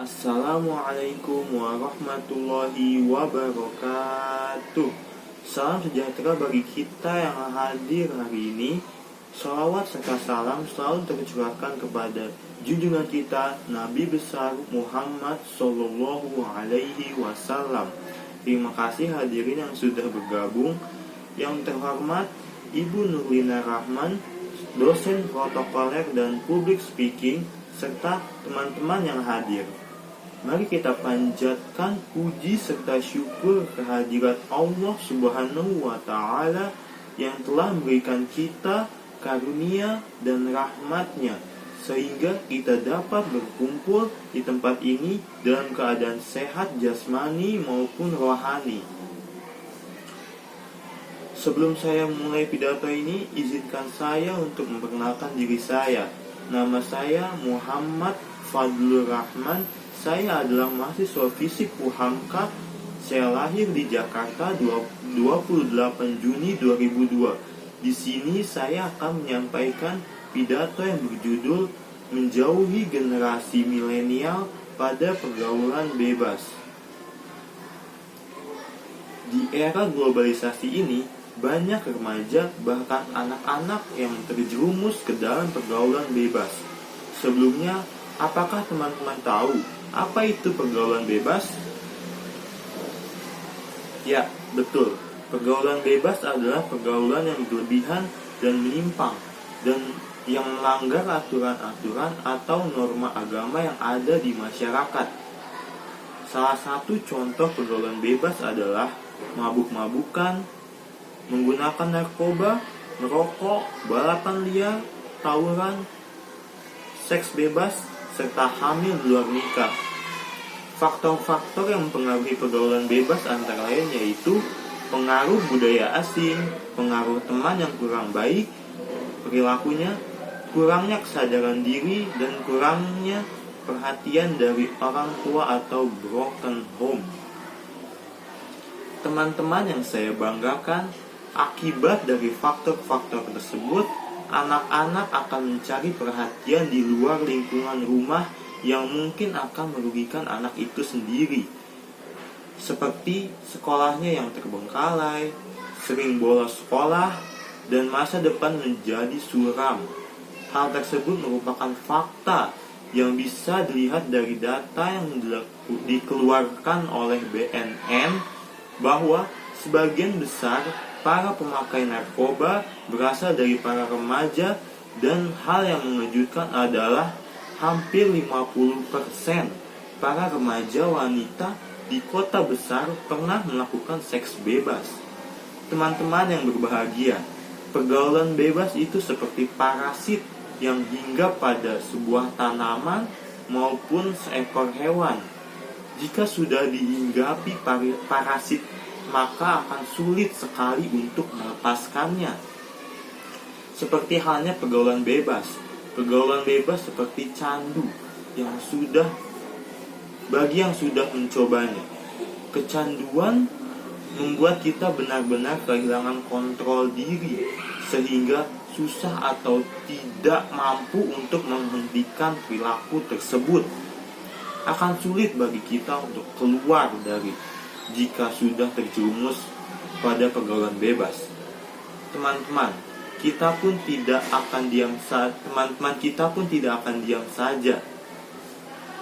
Assalamualaikum warahmatullahi wabarakatuh. Salam sejahtera bagi kita yang hadir hari ini. Salawat serta salam selalu tercurahkan kepada junjungan kita Nabi besar Muhammad Sallallahu Alaihi Wasallam. Terima kasih hadirin yang sudah bergabung. Yang terhormat Ibu Nurlina Rahman, dosen protokoler dan public speaking, serta teman-teman yang hadir. Mari kita panjatkan puji serta syukur kehadirat Allah Subhanahu wa Ta'ala yang telah memberikan kita karunia dan rahmatnya, sehingga kita dapat berkumpul di tempat ini dalam keadaan sehat jasmani maupun rohani. Sebelum saya mulai pidato ini, izinkan saya untuk memperkenalkan diri saya. Nama saya Muhammad Fadlur Rahman. Saya adalah mahasiswa fisik UHAMKA. Saya lahir di Jakarta 28 Juni 2002. Di sini saya akan menyampaikan pidato yang berjudul Menjauhi Generasi Milenial pada Pergaulan Bebas. Di era globalisasi ini, banyak remaja bahkan anak-anak yang terjerumus ke dalam pergaulan bebas. Sebelumnya, apakah teman-teman tahu apa itu pergaulan bebas? Ya, betul. Pergaulan bebas adalah pergaulan yang berlebihan dan menyimpang, dan yang melanggar aturan-aturan atau norma agama yang ada di masyarakat. Salah satu contoh pergaulan bebas adalah mabuk-mabukan, menggunakan narkoba, merokok, balapan liar, tawuran, seks bebas, serta hamil di luar nikah. Faktor-faktor yang mempengaruhi pergaulan bebas antara lain yaitu pengaruh budaya asing, pengaruh teman yang kurang baik perilakunya, kurangnya kesadaran diri, dan kurangnya perhatian dari orang tua atau broken home. Teman-teman yang saya banggakan, akibat dari faktor-faktor tersebut, anak-anak akan mencari perhatian di luar lingkungan rumah yang mungkin akan merugikan anak itu sendiri, seperti sekolahnya yang terbengkalai, sering bolos sekolah, dan masa depan menjadi suram. Hal tersebut merupakan fakta yang bisa dilihat dari data yang dikeluarkan oleh BNN bahwa sebagian besar para pemakai narkoba berasal dari para remaja, dan hal yang mengejutkan adalah hampir 50% para remaja wanita di kota besar pernah melakukan seks bebas. Teman-teman yang berbahagia, pergaulan bebas itu seperti parasit yang hinggap pada sebuah tanaman maupun seekor hewan. Jika sudah dihinggapi parasit, maka akan sulit sekali untuk melepaskannya. Seperti halnya pergaulan bebas. Pergaulan bebas seperti candu bagi yang sudah mencobanya. Kecanduan membuat kita benar-benar kehilangan kontrol diri, sehingga susah atau tidak mampu untuk menghentikan perilaku tersebut. Akan sulit bagi kita untuk keluar dari jika sudah terjerumus pada pergaulan bebas. Teman-teman kita pun tidak akan diam saja.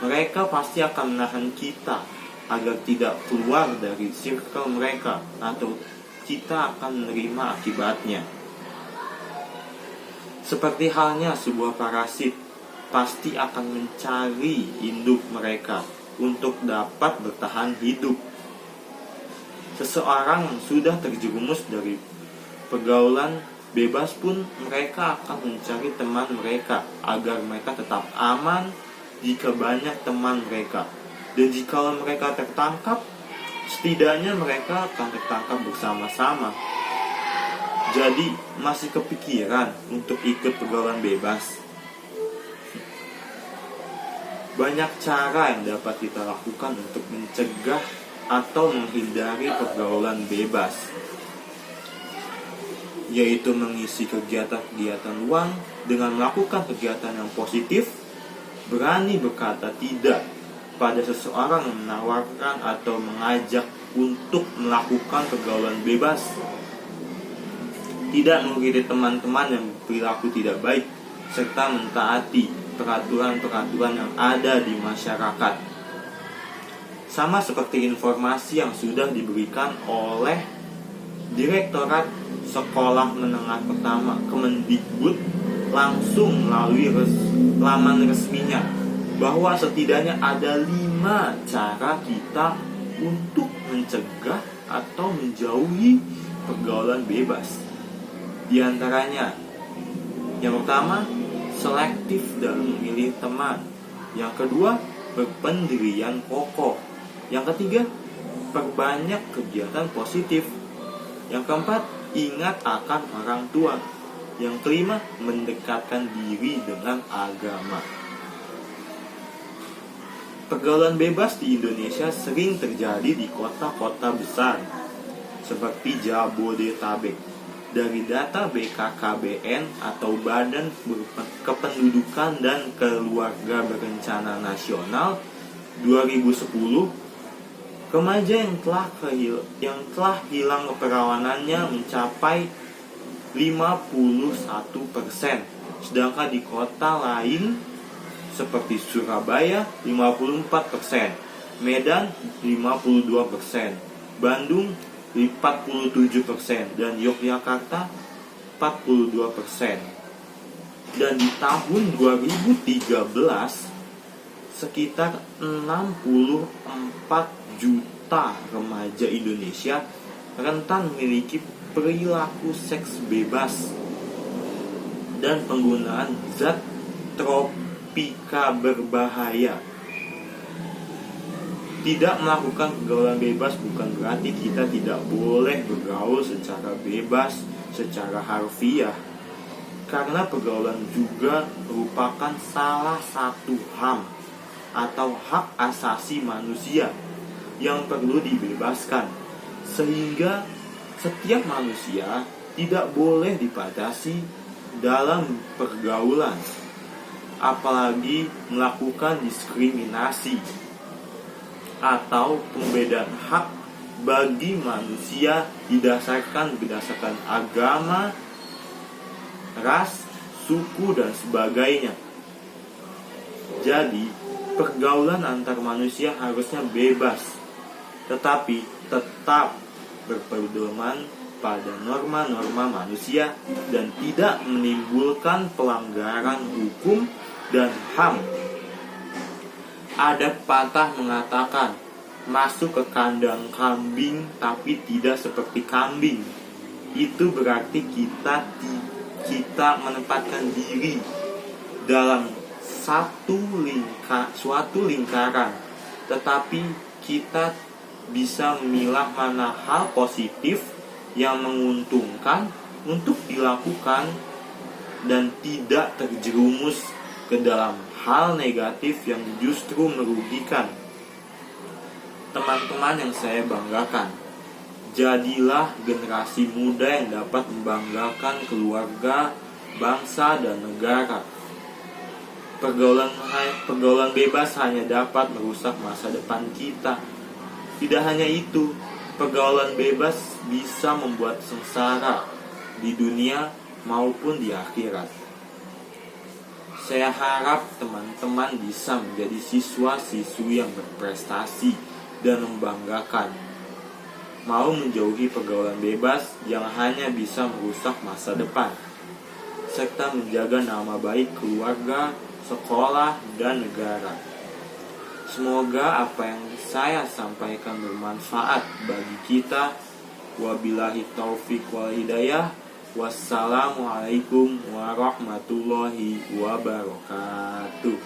Mereka pasti akan menahan kita agar tidak keluar dari circle mereka, atau kita akan menerima akibatnya. Seperti halnya sebuah parasit pasti akan mencari induk mereka untuk dapat bertahan hidup. Seseorang yang sudah terjerumus dari pergaulan bebas pun mereka akan mencari teman mereka agar mereka tetap aman jika banyak teman mereka. Dan jika mereka tertangkap, setidaknya mereka akan tertangkap bersama-sama. Jadi masih kepikiran untuk ikut pergaulan bebas? Banyak cara yang dapat kita lakukan untuk mencegah atau menghindari pergaulan bebas, yaitu mengisi kegiatan-kegiatan luang dengan melakukan kegiatan yang positif, berani berkata tidak, pada seseorang yang menawarkan atau mengajak untuk melakukan pergaulan bebas. Tidak mengikuti teman-teman yang perilaku tidak baik, serta mentaati peraturan-peraturan yang ada di masyarakat. Sama seperti informasi yang sudah diberikan oleh Direktorat Sekolah Menengah Pertama Kemendikbud langsung melalui laman resminya, bahwa setidaknya ada 5 cara kita untuk mencegah atau menjauhi pergaulan bebas. Di antaranya, yang pertama, selektif dalam memilih teman. Yang kedua, berpendirian kokoh. Yang ketiga, perbanyak kegiatan positif. Yang keempat, ingat akan orang tua. Yang kelima, mendekatkan diri dengan agama. Pergaulan bebas di Indonesia sering terjadi di kota-kota besar seperti Jabodetabek. Dari data BKKBN atau Badan Kependudukan dan Keluarga Berencana Nasional 2010, remaja yang telah hilang keperawanannya mencapai 51%, sedangkan di kota lain seperti Surabaya 54%, Medan 52%, Bandung 47%, dan Yogyakarta 42%. Dan di tahun 2013 sekitar 64 juta remaja Indonesia rentan memiliki perilaku seks bebas dan penggunaan zat tropika berbahaya. Tidak melakukan pergaulan bebas bukan berarti kita tidak boleh bergaul secara bebas, secara harfiah. Karena pergaulan juga merupakan salah satu HAM atau hak asasi manusia yang perlu dibebaskan. Sehingga setiap manusia tidak boleh dibatasi dalam pergaulan, apalagi melakukan diskriminasi atau pembedaan hak bagi manusia berdasarkan agama, ras, suku, dan sebagainya. Jadi, pergaulan antar manusia harusnya bebas, tetapi tetap berpedoman pada norma-norma manusia dan tidak menimbulkan pelanggaran hukum dan HAM. Ada pepatah mengatakan, masuk ke kandang kambing tapi tidak seperti kambing. Itu berarti kita menempatkan diri dalam suatu lingkaran, tetapi kita bisa memilah mana hal positif yang menguntungkan untuk dilakukan dan tidak terjerumus ke dalam hal negatif yang justru merugikan. Teman-teman yang saya banggakan, jadilah generasi muda yang dapat membanggakan keluarga, bangsa, dan negara. Pergaulan bebas hanya dapat merusak masa depan kita. Tidak hanya itu, pergaulan bebas bisa membuat sengsara di dunia maupun di akhirat. Saya harap teman-teman bisa menjadi siswa-siswi yang berprestasi dan membanggakan. Mau menjauhi pergaulan bebas yang hanya bisa merusak masa depan, serta menjaga nama baik keluarga, sekolah, dan negara. Semoga apa yang saya sampaikan bermanfaat bagi kita. Wabillahi taufik wal hidayah. Wassalamualaikum warahmatullahi wabarakatuh.